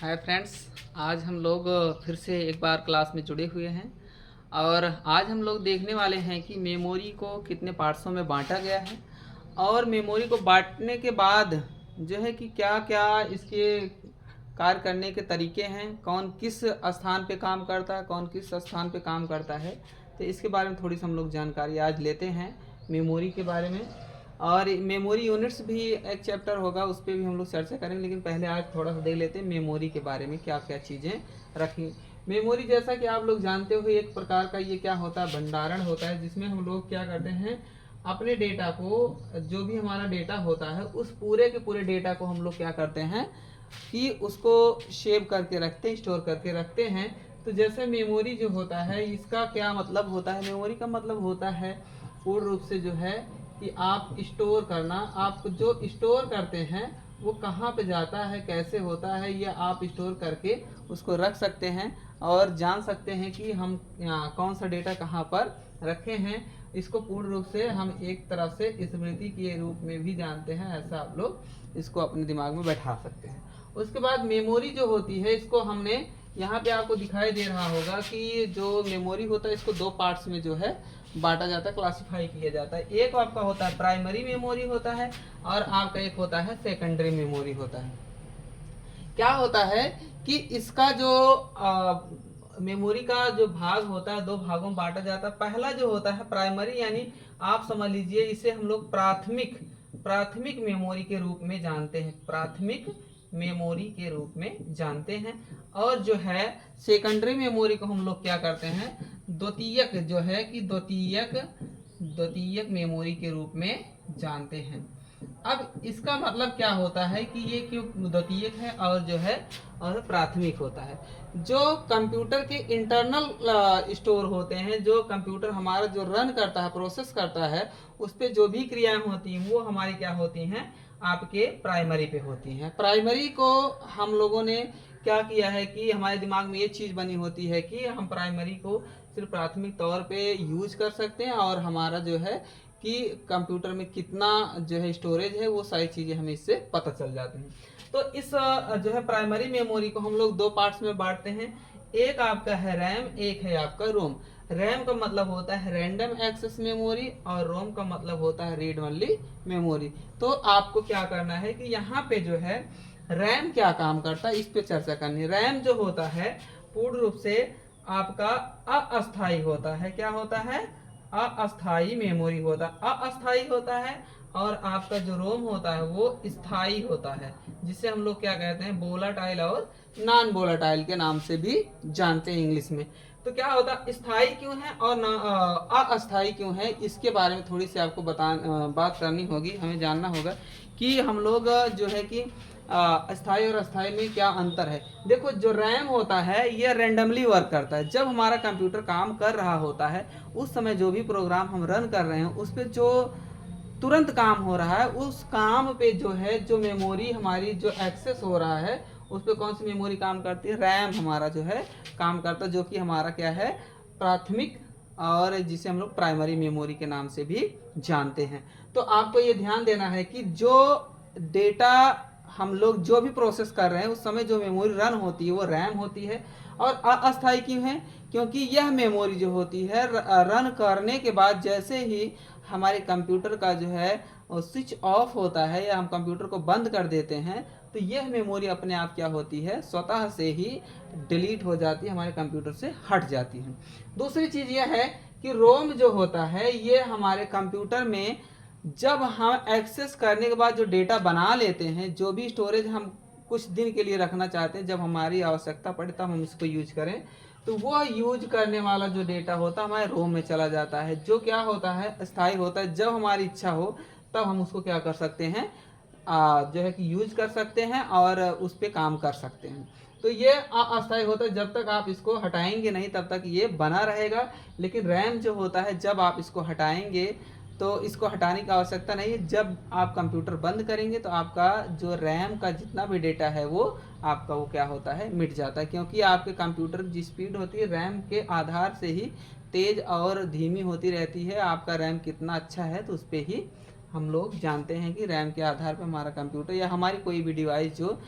Hi friends. आज हम लोग फिर से एक बार क्लास में जुड़े हुए हैं और आज हम लोग देखने वाले हैं कि मेमोरी को कितने पार्ट्सों में बांटा गया है और मेमोरी को बांटने के बाद जो है कि क्या क्या इसके कार्य करने के तरीके हैं, कौन किस स्थान पे काम करता है, कौन किस स्थान पे काम करता है। तो इसके बारे में थोड़ी सी हम लोग जानकारी आज लेते हैं मेमोरी के बारे में। और मेमोरी यूनिट्स भी एक चैप्टर होगा, उस पर भी हम लोग चर्चा करेंगे, लेकिन पहले आज थोड़ा सा देख लेते हैं मेमोरी के बारे में क्या क्या चीज़ें रखी। मेमोरी जैसा कि आप लोग जानते हो एक प्रकार का ये क्या होता है, भंडारण होता है, जिसमें हम लोग क्या करते हैं अपने डेटा को, जो भी हमारा डेटा होता है उस पूरे के पूरे डेटा को हम लोग क्या करते हैं कि उसको सेव करके रखते हैं, स्टोर करके रखते हैं। तो जैसे मेमोरी जो होता है इसका क्या मतलब होता है, मेमोरी का मतलब होता है पूर्ण रूप से जो है कि आप स्टोर करना, आप जो स्टोर करते हैं वो कहाँ पे जाता है, कैसे होता है, ये आप स्टोर करके उसको रख सकते हैं और जान सकते हैं कि हम कौन सा डेटा कहाँ पर रखे हैं। इसको पूर्ण रूप से हम एक तरह से स्मृति के रूप में भी जानते हैं, ऐसा आप लोग इसको अपने दिमाग में बैठा सकते हैं। उसके बाद मेमोरी जो होती है इसको हमने यहाँ पे आपको दिखाई दे रहा होगा कि जो मेमोरी होता है इसको दो पार्ट्स में जो है बांटा जाता है, क्लासिफाई किया जाता है। एक आपका होता है प्राइमरी मेमोरी होता है और आपका एक होता है सेकेंडरी मेमोरी होता है। क्या होता है कि इसका जो मेमोरी का जो भाग होता है दो भागों में बांटा जाता है। पहला जो होता है प्राइमरी, यानी आप समझ लीजिए इसे हम लोग प्राथमिक प्राथमिक मेमोरी के रूप में जानते हैं, प्राथमिक मेमोरी के रूप में जानते हैं। और जो है सेकेंडरी मेमोरी को हम लोग क्या करते हैं, द्वितीयक जो है कि द्वितीयक मेमोरी के रूप में जानते हैं। अब इसका मतलब क्या होता है कि ये क्यों द्वितीयक है और जो है और प्राथमिक होता है। जो कंप्यूटर के इंटरनल स्टोर होते हैं, जो कंप्यूटर हमारा जो रन करता है, प्रोसेस करता है, उस पर जो भी क्रियाएं होती हैं वो हमारी क्या होती हैं, आपके प्राइमरी पे होती हैं। प्राइमरी को हम लोगों ने क्या किया है कि हमारे दिमाग में ये चीज़ बनी होती है कि हम प्राइमरी को सिर्फ प्राथमिक तौर पे यूज कर सकते हैं और हमारा जो है कि कंप्यूटर में कितना जो है स्टोरेज है वो सारी चीज़ें हमें इससे पता चल जाती हैं। तो इस जो है प्राइमरी मेमोरी को हम लोग दो पार्ट्स में बांटते हैं। एक आपका है रैम, एक है आपका रोम। रैम का मतलब होता है रैंडम एक्सेस मेमोरी और रोम का मतलब होता है रीड ओनली मेमोरी। तो आपको क्या करना है कि यहाँ पे जो है रैम क्या काम करता है इस पे चर्चा करनी है। रैम जो होता है पूर्ण रूप से आपका अस्थाई होता है। क्या होता है, अस्थाई मेमोरी होता है, अस्थाई होता है। और आपका जो रोम होता है वो स्थाई होता है, जिसे हम लोग क्या कहते हैं वोलाटाइल और नॉन वोलाटाइल के नाम से भी जानते हैं इंग्लिश में। तो क्या होता है स्थाई क्यों है और अस्थाई क्यों है, इसके बारे में थोड़ी सी आपको बात करनी होगी, हमें जानना होगा कि हम लोग जो है कि अस्थाई और अस्थाई में क्या अंतर है। देखो जो रैम होता है ये रैंडमली वर्क करता है। जब हमारा कंप्यूटर काम कर रहा होता है उस समय जो भी प्रोग्राम हम रन कर रहे हैं उस पर जो तुरंत काम हो रहा है उस काम पे जो है जो मेमोरी हमारी जो एक्सेस हो रहा है उस पर कौन सी मेमोरी काम करती है, रैम हमारा जो है काम करता है, जो कि हमारा क्या है प्राथमिक और जिसे हम लोग प्राइमरी मेमोरी के नाम से भी जानते हैं। तो आपको ये ध्यान देना है कि जो डेटा हम लोग जो भी प्रोसेस कर रहे हैं उस समय जो मेमोरी रन होती है वो रैम होती है। और अस्थाई क्यों है, क्योंकि यह मेमोरी जो होती है रन करने के बाद जैसे ही हमारे कंप्यूटर का जो है स्विच ऑफ होता है या हम कंप्यूटर को बंद कर देते हैं तो यह मेमोरी अपने आप क्या होती है स्वतः से ही डिलीट हो जाती है, हमारे कंप्यूटर से हट जाती है। दूसरी चीज़ यह है कि रोम जो होता है ये हमारे कंप्यूटर में जब हम एक्सेस करने के बाद जो डेटा बना लेते हैं, जो भी स्टोरेज हम कुछ दिन के लिए रखना चाहते हैं, जब हमारी आवश्यकता पड़े तब हम इसको यूज करें, तो वो यूज करने वाला जो डेटा होता है हमारे रोम में चला जाता है, जो क्या होता है स्थायी होता है। जब हमारी इच्छा हो तब हम उसको क्या कर सकते हैं, जो है कि यूज कर सकते हैं और उस पर काम कर सकते हैं। तो ये अस्थायी होता है, जब तक आप इसको हटाएंगे नहीं तब तक ये बना रहेगा। लेकिन रैम जो होता है जब आप इसको हटाएंगे तो इसको हटाने की आवश्यकता नहीं है, जब आप कंप्यूटर बंद करेंगे तो आपका जो रैम का जितना भी डेटा है वो आपका वो क्या होता है मिट जाता है। क्योंकि आपके कंप्यूटर की स्पीड होती है रैम के आधार से ही तेज़ और धीमी होती रहती है। आपका रैम कितना अच्छा है तो उस पर ही हम लोग जानते हैं कि रैम के आधार पर हमारा कंप्यूटर या हमारी कोई भी डिवाइस जो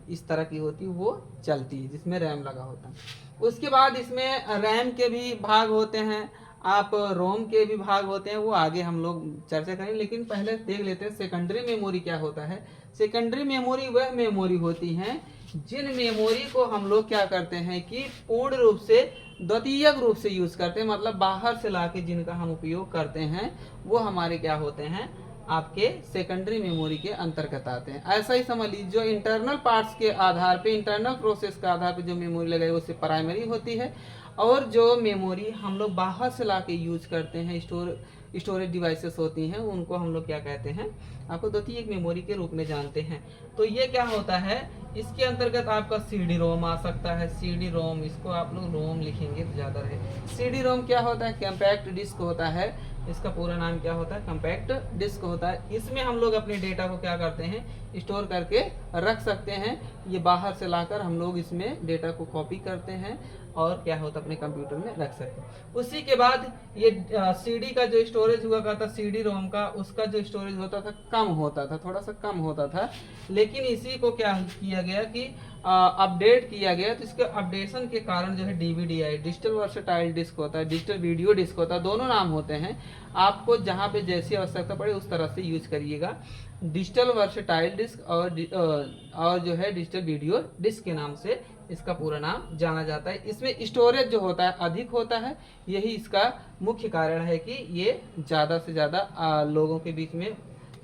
इस तरह की होती है वो चलती है, जिसमें रैम लगा होता है। उसके बाद इसमें रैम के भी भाग होते हैं, आप रोम के भी भाग होते हैं, वो आगे हम लोग चर्चा करेंगे। लेकिन पहले देख लेते हैं सेकेंडरी मेमोरी क्या होता है। सेकेंडरी मेमोरी वह मेमोरी होती है जिन मेमोरी को हम लोग क्या करते हैं कि पूर्ण रूप से द्वितीयक रूप से यूज करते हैं, मतलब बाहर से लाके जिनका हम उपयोग करते हैं वो हमारे क्या होते हैं, आपके सेकेंडरी मेमोरी के अंतर्गत आते हैं। ऐसा ही समझ लीजिए, जो इंटरनल पार्ट्स के आधार पे, इंटरनल प्रोसेस के आधार पे जो मेमोरी लगाई उससे प्राइमरी होती है, और जो मेमोरी हम लोग बाहर से लाके यूज करते हैं, स्टोरेज डिवाइसेस होती हैं, उनको हम लोग क्या कहते हैं, आपको द्वितीयक मेमोरी के रूप में जानते हैं। तो ये क्या होता है, इसके अंतर्गत आपका सीडी रोम आ सकता है। सीडी रोम, इसको आप लोग रोम लिखेंगे तो ज़्यादा रहे। सीडी रोम क्या होता है, कम्पैक्ट डिस्क होता है, इसका पूरा नाम क्या होता है, कम्पैक्ट डिस्क होता है। इसमें हम लोग अपने डेटा को क्या करते हैं, स्टोर करके रख सकते हैं। ये बाहर से लाकर हम लोग इसमें डेटा को कॉपी करते हैं और क्या होता है, अपने कंप्यूटर में रख सकते हैं। उसी के बाद ये सीडी का जो स्टोरेज हुआ करता, सीडी रोम का, उसका जो स्टोरेज होता था कम होता था, थोड़ा सा कम होता था। लेकिन इसी को क्या किया गया कि अपडेट किया गया, तो इसके अपडेशन के कारण जो है डीवीडी आई, डिजिटल वर्सेटाइल डिस्क होता है, डिजिटल वीडियो डिस्क होता है, दोनों नाम होते हैं। आपको जहाँ पे जैसी आवश्यकता पड़े उस तरह से यूज करिएगा। डिजिटल वर्सेटाइल डिस्क और जो है डिजिटल वीडियो डिस्क के नाम से इसका पूरा नाम जाना जाता है। इसमें स्टोरेज जो होता है अधिक होता है, यही इसका मुख्य कारण है कि ये ज़्यादा से ज़्यादा लोगों के बीच में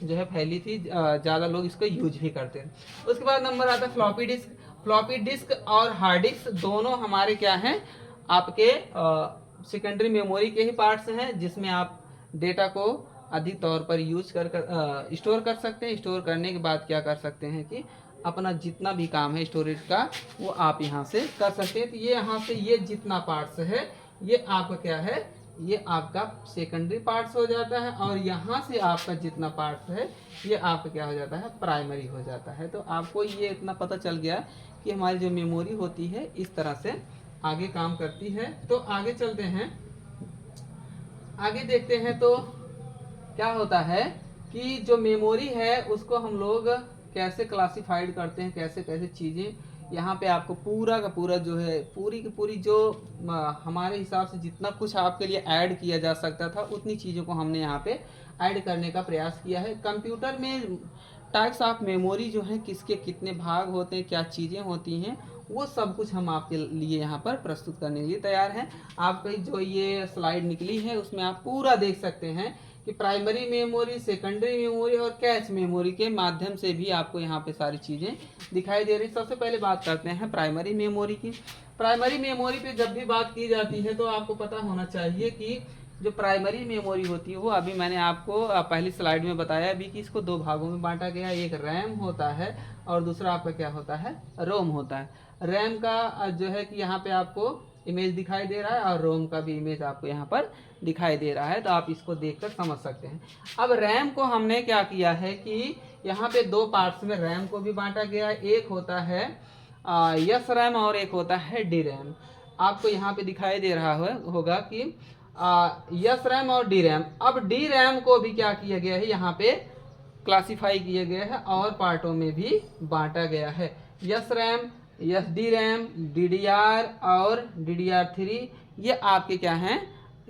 जो है फैली थी, ज़्यादा लोग इसको यूज भी करते हैं। उसके बाद नंबर आता है फ्लॉपी डिस्क। फ्लॉपी डिस्क और हार्ड डिस्क दोनों हमारे क्या हैं, आपके सेकेंडरी मेमोरी के ही पार्ट्स हैं, जिसमें आप डेटा को अधिक तौर पर यूज कर स्टोर कर सकते हैं। स्टोर करने के बाद क्या कर सकते हैं कि अपना जितना भी काम है स्टोरेज का वो आप यहाँ से कर सकते हैं। तो ये यहाँ से ये जितना पार्ट्स है ये आपका क्या है, ये आपका सेकेंडरी पार्ट्स हो जाता है, और यहाँ से आपका जितना पार्ट्स है ये आपका क्या हो जाता है, प्राइमरी हो जाता है। तो आपको ये इतना पता चल गया कि हमारी जो मेमोरी होती है इस तरह से आगे काम करती है। तो आगे चलते हैं, आगे देखते हैं। तो क्या होता है कि जो मेमोरी है उसको हम लोग कैसे क्लासिफाइड करते हैं, कैसे कैसे चीज़ें, यहाँ पे आपको पूरा का पूरा जो है, पूरी की पूरी जो हमारे हिसाब से जितना कुछ आपके लिए ऐड किया जा सकता था उतनी चीज़ों को हमने यहाँ पे ऐड करने का प्रयास किया है। कंप्यूटर में टाइप्स ऑफ मेमोरी जो है, किसके कितने भाग होते हैं, क्या चीज़ें होती हैं, वो सब कुछ हम आपके लिए यहाँ पर प्रस्तुत करने के लिए तैयार हैं। आपकी जो ये स्लाइड निकली है उसमें आप पूरा देख सकते हैं कि प्राइमरी मेमोरी, सेकेंडरी मेमोरी और कैश मेमोरी के माध्यम से भी आपको यहाँ पे सारी चीज़ें दिखाई दे रही। सबसे पहले बात करते हैं प्राइमरी मेमोरी की। प्राइमरी मेमोरी पे जब भी बात की जाती है तो आपको पता होना चाहिए कि जो प्राइमरी मेमोरी होती है वो अभी मैंने आपको पहली स्लाइड में बताया अभी कि इसको दो भागों में बांटा गया है। एक रैम होता है और दूसरा आपका क्या होता है, रोम होता है। रैम का जो है कि यहाँ पे आपको इमेज दिखाई दे रहा है और रोम का भी इमेज आपको यहाँ पर दिखाई दे रहा है, तो आप इसको देखकर समझ सकते हैं। अब रैम को हमने क्या किया है कि यहाँ पे दो पार्ट्स में रैम को भी बांटा गया है। एक होता है यस रैम और एक होता है डी रैम। आपको यहाँ पे दिखाई दे रहा होगा कि यस रैम और डी रैम। अब डी रैम को भी क्या किया गया है, यहाँ पे क्लासिफाई किया गया है और पार्टों में भी बांटा गया है। Yes RAM, S D RAM, DDR और DDR3, ये आपके क्या हैं,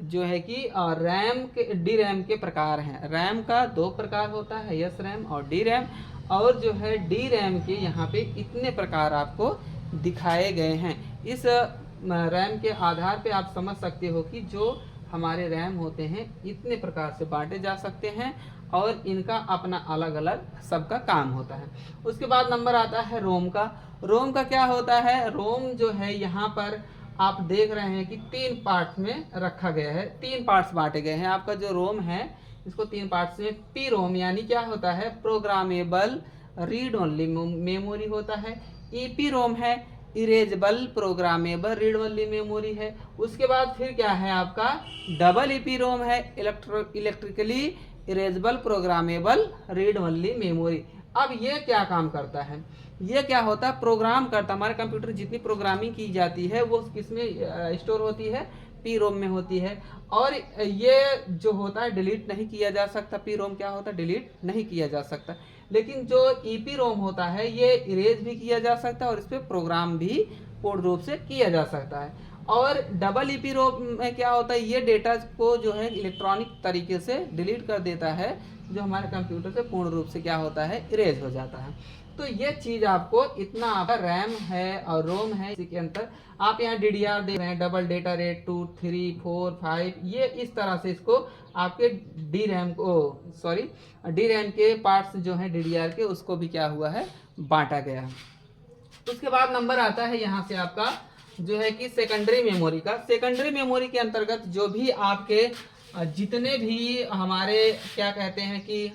जो है कि रैम के डी रैम के प्रकार हैं। रैम का दो प्रकार होता है, यस रैम और डी रैम, और जो है डी रैम के यहाँ पे इतने प्रकार आपको दिखाए गए हैं। इस रैम के आधार पे आप समझ सकते हो कि जो हमारे रैम होते हैं इतने प्रकार से बांटे जा सकते हैं और इनका अपना अलग अलग सबका काम होता है। उसके बाद नंबर आता है रोम का। रोम का क्या होता है, रोम जो है यहाँ पर आप देख रहे हैं कि तीन पार्ट्स में रखा गया है, तीन पार्ट्स बांटे गए हैं। आपका जो रोम है इसको तीन पार्ट्स में, पी रोम यानी क्या होता है, प्रोग्रामेबल रीड ओनली मेमोरी होता है। ईपी रोम है, erasable programmable read only memory है। उसके बाद फिर क्या है आपका डबल ईपी रोम है, electrically erasable programmable read only memory. अब ये क्या काम करता है, ये क्या होता है, प्रोग्राम करता है। हमारे कंप्यूटर जितनी प्रोग्रामिंग की जाती है वो किसमें स्टोर होती है, पी रोम में होती है। और ये जो होता है डिलीट नहीं किया जा सकता। पी रोम क्या होता है, डिलीट नहीं किया जा सकता। लेकिन जो ईपी रोम होता है ये इरेज भी किया जा सकता है और इस पर प्रोग्राम भी पूर्ण रूप से किया जा सकता है। और डबल ईपी रोम में क्या होता है, ये डेटा को जो है इलेक्ट्रॉनिक तरीके से डिलीट कर देता है, जो हमारे कंप्यूटर से पूर्ण रूप से क्या होता है, इरेज हो जाता है। तो ये चीज़ आपको इतना आपका रैम है और रोम है, इसी के अंतर आप यहाँ DDR दे रहे हैं, डबल डेटा रेट 2, 3, 4, 5, ये इस तरह से इसको आपके डी रैम के पार्ट्स जो हैं DDR के, उसको भी क्या हुआ है, बांटा गया। उसके बाद नंबर आता है यहाँ से आपका जो है कि सेकेंडरी मेमोरी का। सेकेंडरी मेमोरी के अंतर्गत जो भी आपके जितने भी हमारे क्या कहते हैं कि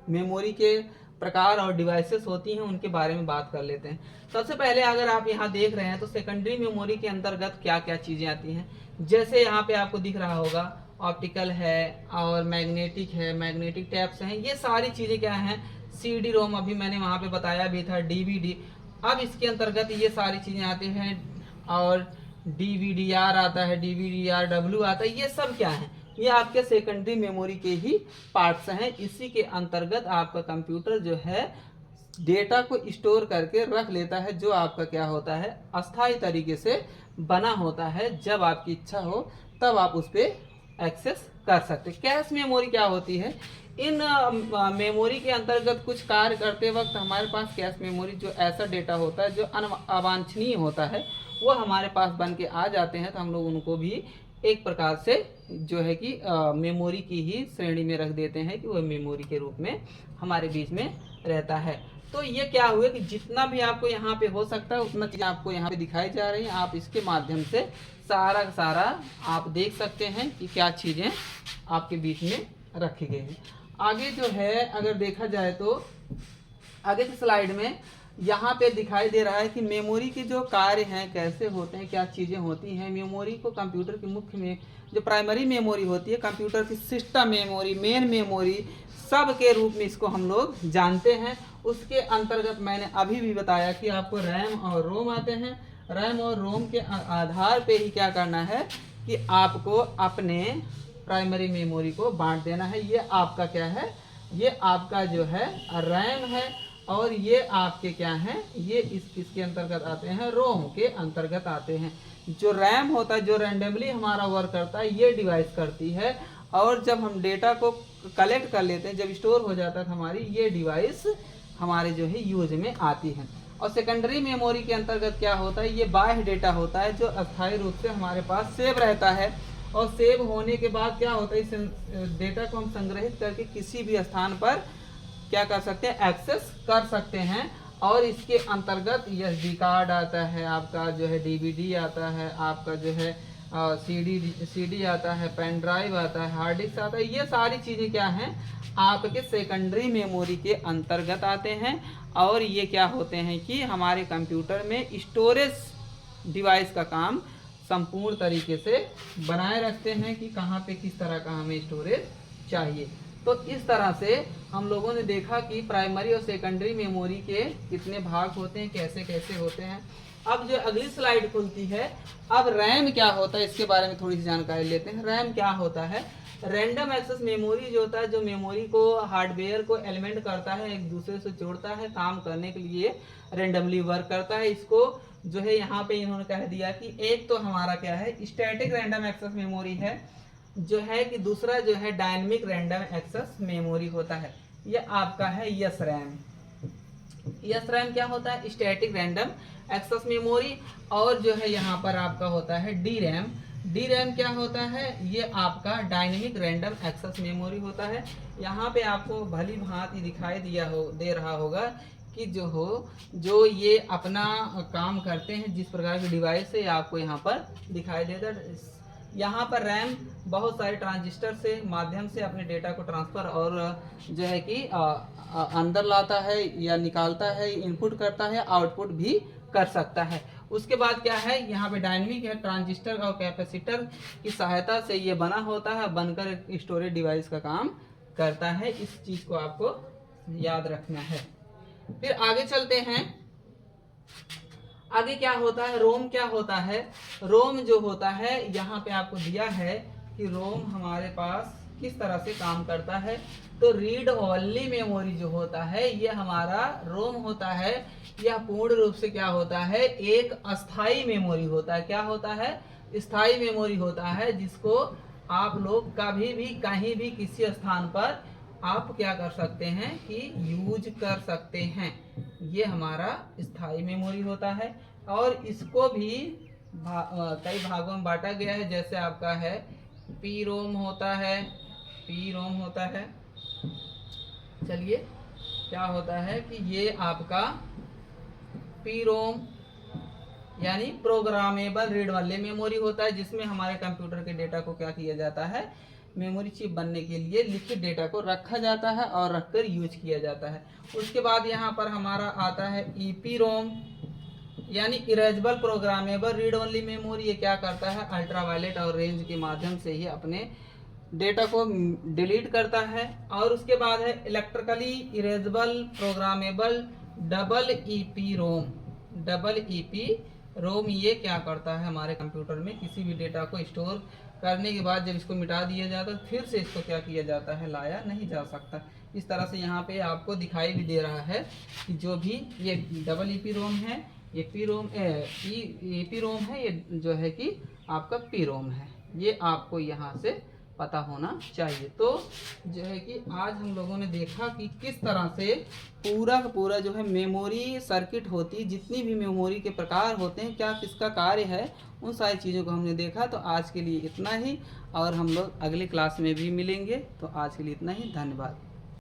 मेमोरी के प्रकार और डिवाइसेस होती हैं, उनके बारे में बात कर लेते हैं। सबसे पहले अगर आप यहाँ देख रहे हैं तो सेकेंडरी मेमोरी के अंतर्गत क्या क्या चीज़ें आती हैं, जैसे यहाँ पे आपको दिख रहा होगा ऑप्टिकल है और मैग्नेटिक है, मैग्नेटिक टैप्स हैं, ये सारी चीज़ें क्या हैं, CD रोम अभी मैंने वहाँ पे बताया भी था, DVD। अब इसके अंतर्गत ये सारी चीज़ें आती हैं और DVDR आता है, DVDRW आता है, ये सब क्या है, ये आपके सेकेंडरी मेमोरी के ही पार्ट्स हैं। इसी के अंतर्गत आपका कंप्यूटर जो है डेटा को स्टोर करके रख लेता है, जो आपका क्या होता है, अस्थायी तरीके से बना होता है। जब आपकी इच्छा हो तब आप उस पर एक्सेस कर सकते। कैश मेमोरी क्या होती है, इन मेमोरी के अंतर्गत कुछ कार्य करते वक्त हमारे पास कैश मेमोरी जो ऐसा डेटा होता है जो अवांछनीय होता है, वो हमारे पास बन के आ जाते हैं, तो हम लोग उनको भी एक प्रकार से जो है कि मेमोरी की ही श्रेणी में रख देते हैं कि वह मेमोरी के रूप में हमारे बीच में रहता है। तो ये क्या हुआ कि जितना भी आपको यहाँ पे हो सकता है उतना चीज़ आपको यहाँ पे दिखाई जा रही है, आप इसके माध्यम से सारा का सारा आप देख सकते हैं कि क्या चीज़ें आपके बीच में रखी गई हैं। आगे जो है अगर देखा जाए तो आगे की स्लाइड में यहाँ पे दिखाई दे रहा है कि मेमोरी के जो कार्य हैं कैसे होते हैं, क्या चीज़ें होती हैं। मेमोरी को कंप्यूटर की मुख्य में जो प्राइमरी मेमोरी होती है, कंप्यूटर की सिस्टम मेमोरी, मेन मेमोरी, सब के रूप में इसको हम लोग जानते हैं। उसके अंतर्गत मैंने अभी भी बताया कि आपको रैम और रोम आते हैं। रैम और रोम के आधार पे ही क्या करना है कि आपको अपने प्राइमरी मेमोरी को बांट देना है। ये आपका क्या है, ये आपका जो है रैम है और ये आपके क्या हैं, ये किसके अंतर्गत आते हैं, रोम के अंतर्गत आते हैं। जो रैम होता है जो रैंडमली हमारा वर्क करता है, ये डिवाइस करती है, और जब हम डेटा को कलेक्ट कर लेते हैं, जब स्टोर हो जाता है तो हमारी ये डिवाइस हमारे जो है यूज में आती है। और सेकेंडरी मेमोरी के अंतर्गत क्या होता है, ये बाह्य डेटा होता है जो अस्थायी रूप से हमारे पास सेव रहता है, और सेव होने के बाद क्या होता है, इस डेटा को हम संग्रहित करके किसी भी स्थान पर क्या कर सकते हैं, एक्सेस कर सकते हैं। और इसके अंतर्गत SD कार्ड आता है, आपका जो है DVD आता है, आपका जो है CD आता है, पेन ड्राइव आता है, हार्ड डिस्क आता है। ये सारी चीज़ें क्या हैं, आपके सेकेंडरी मेमोरी के अंतर्गत आते हैं, और ये क्या होते हैं कि हमारे कंप्यूटर में स्टोरेज डिवाइस का काम संपूर्ण तरीके से बनाए रखते हैं कि कहाँ पे किस तरह का हमें स्टोरेज चाहिए। तो इस तरह से हम लोगों ने देखा कि प्राइमरी और सेकेंडरी मेमोरी के कितने भाग होते हैं, कैसे कैसे होते हैं। अब जो अगली स्लाइड खुलती है, अब रैम क्या होता है इसके बारे में थोड़ी सी जानकारी लेते हैं। रैम क्या होता है, रैंडम एक्सेस मेमोरी जो होता है, जो मेमोरी को हार्डवेयर को एलिमेंट करता है, एक दूसरे से जोड़ता है, काम करने के लिए रेंडमली वर्क करता है। इसको जो है यहाँ पे इन्होंने कह दिया कि एक तो हमारा क्या है, स्टैटिक रैंडम एक्सेस मेमोरी है जो है, कि दूसरा जो है डायनेमिक रैंडम एक्सेस मेमोरी होता है। ये आपका है यस रैम। यस रैम क्या होता है, स्टैटिक रैंडम एक्सेस मेमोरी। और जो है यहाँ पर आपका होता है डी रैम। डी रैम क्या होता है, ये आपका डायनेमिक रैंडम एक्सेस मेमोरी होता है। यहाँ पे आपको भली भांति दिखाई दे रहा होगा कि जो ये अपना काम करते हैं, जिस प्रकार के डिवाइस से आपको यहाँ पर दिखाई देता है। यहाँ पर रैम बहुत सारे ट्रांजिस्टर से माध्यम से अपने डेटा को ट्रांसफ़र और जो है कि अंदर लाता है या निकालता है, इनपुट करता है, आउटपुट भी कर सकता है। उसके बाद क्या है, यहाँ पे डायनेमिक है, ट्रांजिस्टर और कैपेसिटर की सहायता से ये बना होता है, बनकर स्टोरेज डिवाइस का काम करता है। इस चीज़ को आपको याद रखना है। फिर आगे चलते हैं। आगे क्या होता है, रोम क्या होता है। रोम जो होता है, यहाँ पे आपको दिया है कि रोम हमारे पास किस तरह से काम करता है। तो रीड ओनली मेमोरी जो होता है ये हमारा रोम होता है, यह पूर्ण रूप से क्या होता है, एक अस्थाई मेमोरी होता है। क्या होता है, स्थायी मेमोरी होता है, जिसको आप लोग कभी भी कहीं भी किसी स्थान पर आप क्या कर सकते हैं कि यूज कर सकते हैं। ये हमारा स्थायी मेमोरी होता है और इसको भी कई भागों में बांटा गया है। जैसे आपका है पी रोम होता है, पी रोम होता है। चलिए क्या होता है कि ये आपका पी रोम यानी प्रोग्रामेबल रीड वाले मेमोरी होता है, जिसमें हमारे कंप्यूटर के डेटा को क्या किया जाता है, मेमोरी चिप बनने के लिए लिखित डेटा को रखा जाता है और रखकर यूज किया जाता है। उसके बाद यहाँ पर हमारा आता है ईपी रोम यानी erasable programmable read only memory. ये क्या करता है, अल्ट्रावायलेट और रेंज के माध्यम से ही अपने डेटा को डिलीट करता है। और उसके बाद है electrically erasable programmable double E P ROM, double E P ROM. ये क्या करता है, हमारे कंप्यूटर में किसी भी डेटा को स्टोर करने के बाद जब इसको मिटा दिया जाता है फिर से इसको क्या किया जाता है, लाया नहीं जा सकता। इस तरह से यहाँ पे आपको दिखाई भी दे रहा है कि जो भी ये डबल ईपी रोम है, ये पी रोम ईपी रोम है, ये जो है कि आपका पी रोम है। ये आपको यहाँ से पता होना चाहिए। तो जो है कि आज हम लोगों ने देखा कि किस तरह से पूरा का पूरा जो है मेमोरी सर्किट होती, जितनी भी मेमोरी के प्रकार होते हैं, क्या किसका कार्य है, उन सारी चीज़ों को हमने देखा। तो आज के लिए इतना ही और हम लोग अगली क्लास में भी मिलेंगे। तो आज के लिए इतना ही, धन्यवाद।